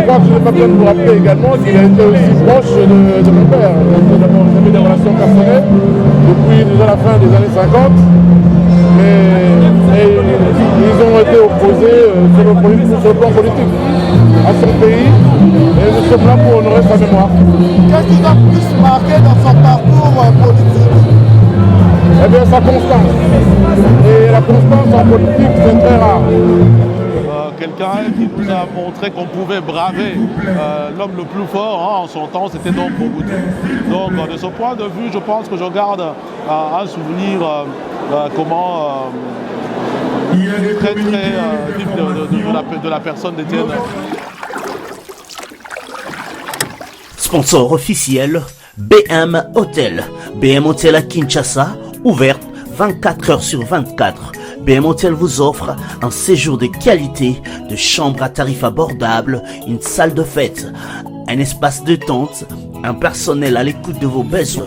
crois que je n'ai pas besoin de vous rappeler également qu'il a été aussi proche de mon père. D'abord, ils avaient des relations personnelles depuis déjà la fin des années 50. Mais ils ont été opposés sur le plan politique à son pays et nous sommes là pour honorer sa mémoire. Qu'est-ce qui t'a plus marqué dans son parcours politique? Eh bien, sa constance. Et la constance en politique, c'est très rare. Quelqu'un qui nous a montré qu'on pouvait braver l'homme le plus fort en son temps, c'était donc Mobutu. Donc de ce point de vue, je pense que je garde un souvenir très vif de la personne d'Étienne. Sponsor officiel, BM Hotel. BM Hotel à Kinshasa, ouverte 24 heures sur 24. BM Hotel vous offre un séjour de qualité, de chambres à tarifs abordables, une salle de fête, un espace de détente, un personnel à l'écoute de vos besoins.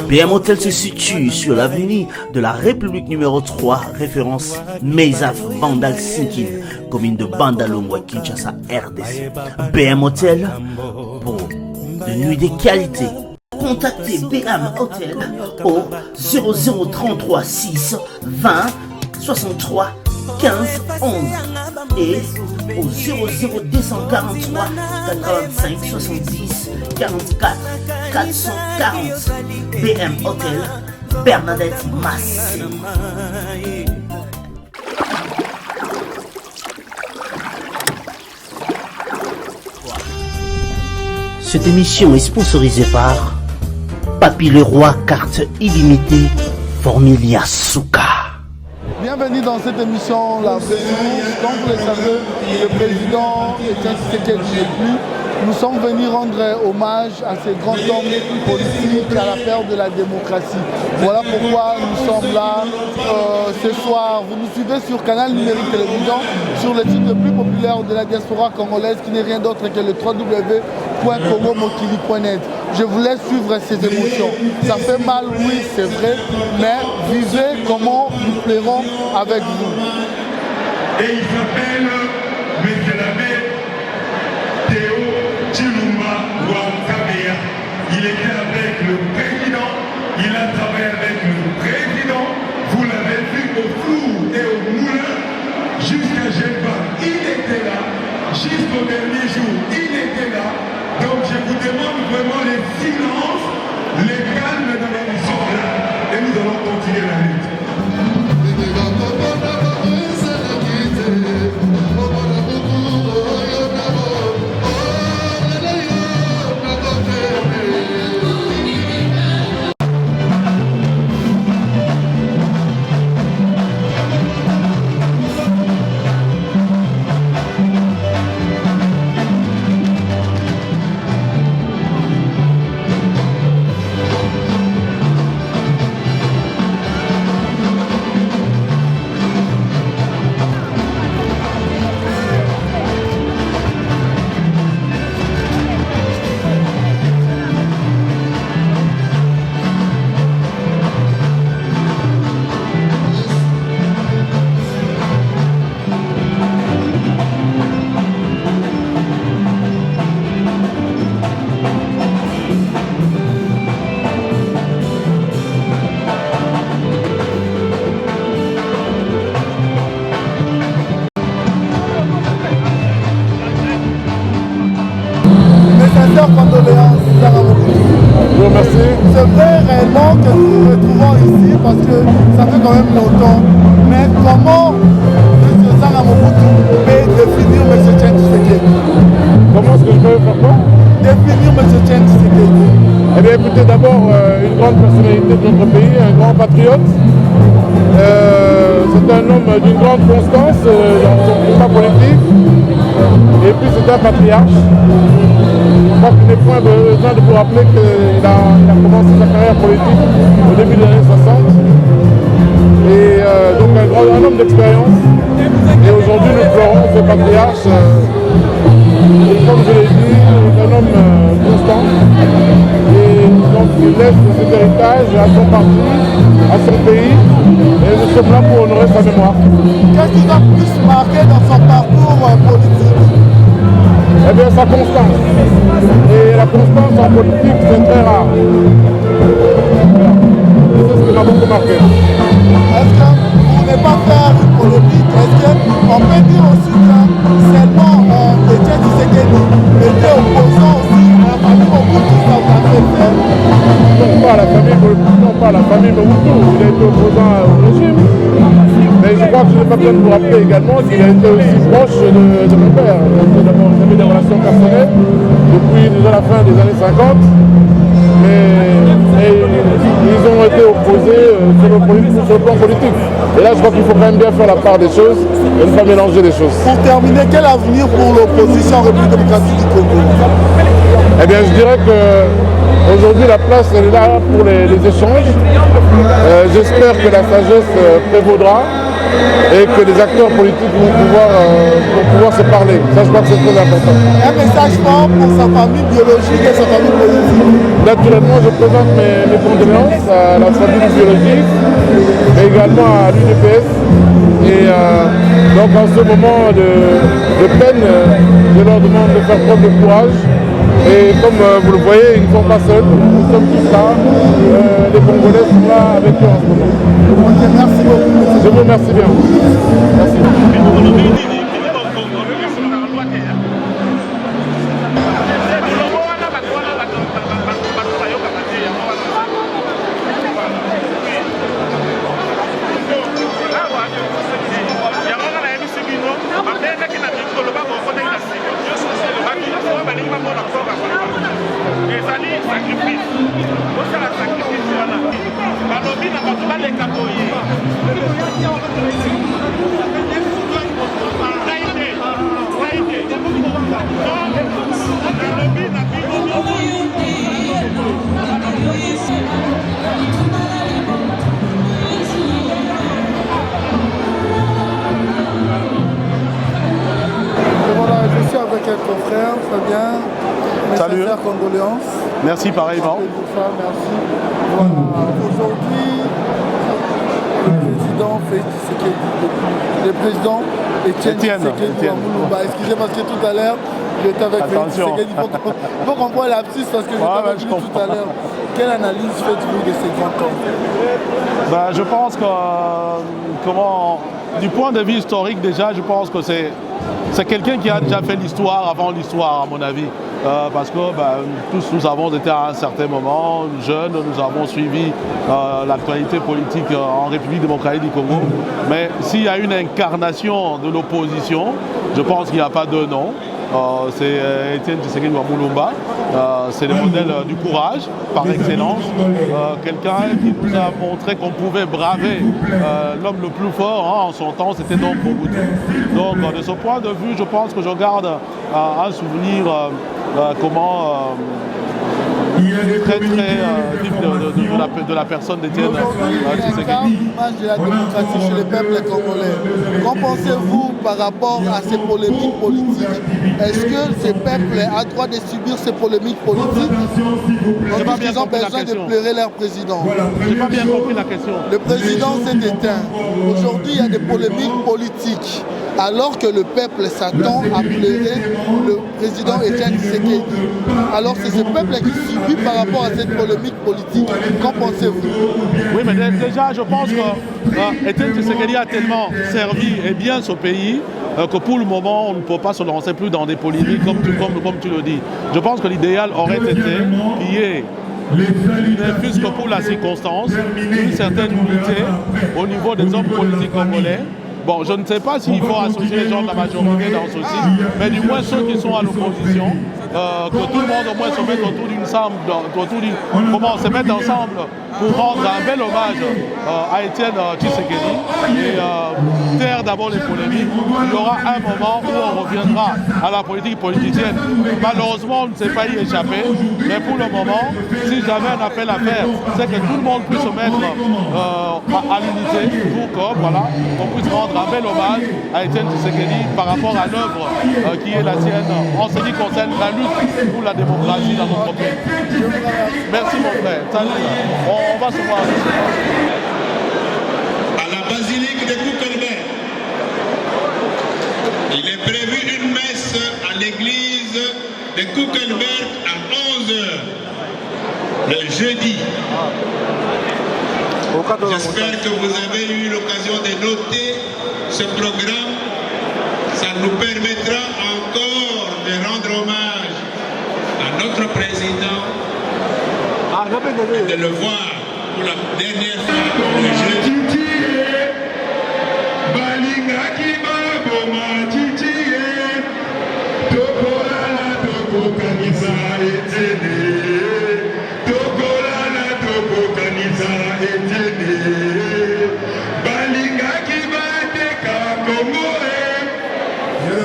BM Hotel se situe sur l'avenue de la République numéro 3, référence Meizaf Bandal Sinkin, commune de Bandalongwa, Kinshasa, RDC. BM Hotel pour de nuits de qualité. Contactez BM Hotel au 0033 6 20 63 15 11 et au 00243 85 70 44 440. BM Hotel, Bernadette Massé. Cette émission est sponsorisée par Papy Leroy, carte illimitée, Formilia Souka. Bienvenue dans cette émission La Vraie Source. Comme vous le savez, le président Etienne Tshisekedi n'est plus. Nous sommes venus rendre hommage à ces grands hommes politiques, à la perte de la démocratie. Voilà pourquoi nous sommes là ce soir. Vous nous suivez sur Canal Numérique Télévision, sur le site le plus populaire de la diaspora congolaise, qui n'est rien d'autre que le www.congomokili.net. Je vous laisse suivre ces émotions. Ça fait mal, oui, c'est vrai, mais vivez comment nous plairons avec vous. Et il s'appelle M. l'abbé Théo Chilumba Ouankabea. Il était avec le président, il a travaillé avec le président. Vous l'avez vu au four et au moulin jusqu'à Geneva. Il était là, jusqu'au dernier jour, il était là. Donc je vous demande vraiment les silences, les calmes dans l'émission là. Et nous allons continuer la lutte. Condoléances, Sarah Mobutu. Je vous remercie. C'est vrai réellement que nous nous retrouvons ici parce que ça fait quand même longtemps. Mais comment M. Sarah Mobutu peut définir M. Etienne Tshisekedi? Comment est-ce que je peux faire quoi? Définir M. Etienne Tshisekedi. Eh bien écoutez, d'abord une grande personnalité de notre pays, un grand patriote. C'est un homme d'une grande constance dans son combat politique. Et puis c'est un patriarche. Je crois qu'il n'est point besoin de vous rappeler qu'il a commencé sa carrière politique au début des années 60. Et donc un homme d'expérience. Et aujourd'hui nous pleurons ce patriarche. Comme je l'ai dit, un homme constant. Et donc il laisse cet héritage à son parti, à son pays. Et nous sommes là pour honorer sa mémoire. Qu'est-ce qui t'a plus marqué dans son parcours politique? eh bien, sa constance. Et la constance en politique, c'est très rare. Et c'est ce qui m'a beaucoup marqué. Est-ce que, pour ne pas faire une polémique, est-ce qu'on peut dire aussi que seulement Etienne Tshisekedi était opposant aussi à la famille Mobutu, ça vous a fait peur? Non, pas à la famille Mobutu, non, pas à la famille Mobutu. Il a été opposant au régime. Mais je crois que je n'ai pas besoin de vous rappeler également qu'il a été aussi proche de mon père. Ils avaient des relations personnelles depuis déjà la fin des années 50. Mais ils ont été opposés sur le plan politique. Et là, je crois qu'il faut quand même bien faire la part des choses et ne pas mélanger les choses. Pour terminer, quel avenir pour l'opposition en République démocratique du Congo? Eh bien, je dirais qu'aujourd'hui, la place elle est là pour les échanges. J'espère que la sagesse prévaudra et que les acteurs politiques vont pouvoir se parler. Ça, je crois que c'est très important. Un message fort pour sa famille biologique et sa famille politique. Naturellement, je présente mes condoléances à la famille biologique, mais également à l'UDPS. Et donc, en ce moment de peine, je leur demande de faire preuve de courage. Et comme vous le voyez, ils ne sont pas seuls, nous sommes tous là. Les Congolais sont là avec eux en ce moment. Ok, merci beaucoup. Je vous remercie bien. Merci. Je suis avec un confrère, Fabien. Mes Salut. sincères condoléances. Merci pareillement. Et pour ça, merci. Voilà. Aujourd'hui, le président Félix Tshisekedi, le président Etienne Tshisekedi Wamulumba. Excusez parce que tout à l'heure, j'étais avec Félix Tshisekedi. Il faut qu'on voit la lapsus parce que j'étais avec lui tout à l'heure. Quelle analyse faites-vous de ces grands temps? Je pense que, du point de vue historique déjà, je pense que c'est quelqu'un qui a déjà fait l'histoire avant l'histoire, à mon avis. Parce que tous nous avons été à un certain moment jeunes, nous avons suivi l'actualité politique en République démocratique du Congo. Mais s'il y a une incarnation de l'opposition, je pense qu'il n'y a pas de nom. C'est Etienne Tshisekedi Wamulumba. C'est le modèle du courage par excellence. Quelqu'un qui nous a montré qu'on pouvait braver l'homme le plus fort en son temps, c'était donc Mobutu. Donc de ce point de vue, je pense que je garde un souvenir très vif de la personne d'Etienne Tshisekedi. L'image de la démocratie chez les peuples congolais. Qu'en pensez-vous par rapport à ces polémiques politiques? Est-ce que ces peuples ont droit de subir ces polémiques politiques en disant besoin de pleurer leur président? Je n'ai pas bien compris la question. Le président s'est éteint. Aujourd'hui, il y a des polémiques politiques. Alors que le peuple s'attend à pleurer le président Etienne Tshisekedi. Alors c'est ce peuple qui subit par rapport à cette polémique politique. Qu'en pensez-vous? Oui, mais déjà, je pense que Etienne Tshisekedi a tellement servi et bien ce pays que pour le moment, on ne peut pas se lancer plus dans des polémiques comme tu le dis. Je pense que l'idéal aurait été qu'il y ait, plus que pour la circonstance, une certaine unité au niveau des hommes politiques congolais. Bon, je ne sais pas s'il faut associer les gens de la majorité dans ceci, mais du moins ceux qui sont à l'opposition, que tout le monde au moins se mette autour d'une comment se mettre ensemble pour rendre un bel hommage à Etienne Tshisekedi et taire d'abord les polémiques. Il y aura un moment où on reviendra à la politique politicienne. Malheureusement, on ne sait pas y échapper, mais pour le moment, si j'avais un appel à faire, c'est que tout le monde puisse se mettre à l'unité pour que, voilà, on puisse rendre un bel hommage à Etienne Tshisekedi par rapport à l'œuvre qui est la sienne en ce qui concerne la lutte pour la démocratie dans notre pays. Merci mon frère. Salut. On va se voir. À la basilique de Coutelbert, il est prévu une messe à l'église de Kuchenberg à 11h le jeudi. J'espère que vous avez eu l'occasion de noter ce programme. Ça nous permettra encore de rendre hommage à notre président et de le voir pour la dernière fois le jeudi.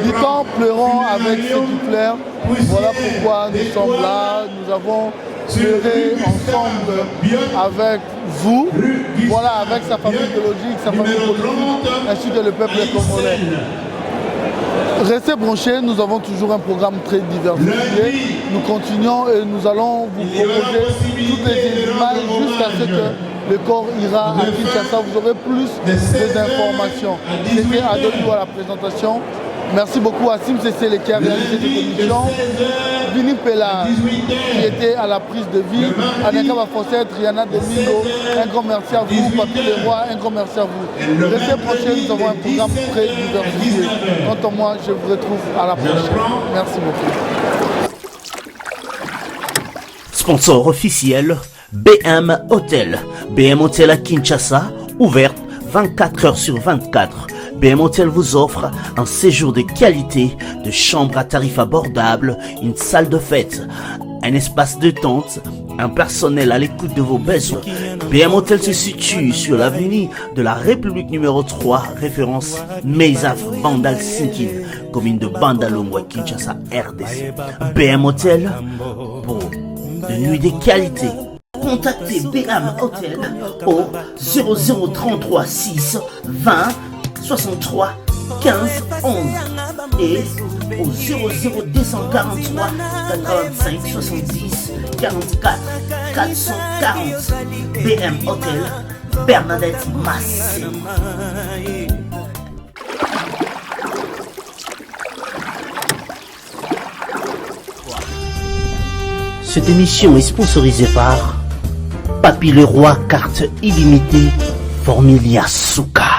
Du temps pleurons avec ce qui pleure. Voilà pourquoi nous sommes là. Nous avons pleuré ensemble avec vous. Voilà, avec sa famille biologique, sa famille politique, ainsi que le peuple congolais. Restez branchés, nous avons toujours un programme très diversifié. Nous continuons et nous allons vous proposer toutes les images jusqu'à ce que le corps ira à Kinshasa. Vous aurez plus d'informations. C'était Adolio à la présentation. Merci beaucoup à Sim Cécile qui a réalisé cette émission. Vini Pella qui était à la prise de vie. Aneka Bafossette, Rihanna Domingo, un grand merci à vous. Papier Leroy, un grand merci à vous. Restez prochains, nous avons un programme très diversifié. Quant à moi, je vous retrouve à la prochaine. Merci beaucoup. Sponsor officiel, BM Hotel. BM Hotel à Kinshasa, ouverte 24 heures sur 24. BM Hotel vous offre un séjour de qualité, de chambres à tarifs abordables, une salle de fête, un espace de tente, un personnel à l'écoute de vos besoins. BM Hotel se situe sur l'avenue de la République numéro 3, référence Meizaf Bandal Sinkin, commune de Bandalongwa, Kinshasa, RDC. BM Hotel pour de nuits de qualité. Contactez BM Hotel au 0033 6 20 63 15 11 et au 00243 85 70 44 440. BM Hotel, Bernadette Massé. Cette émission est sponsorisée par Papy Leroy, carte illimitée, Formilia Souka.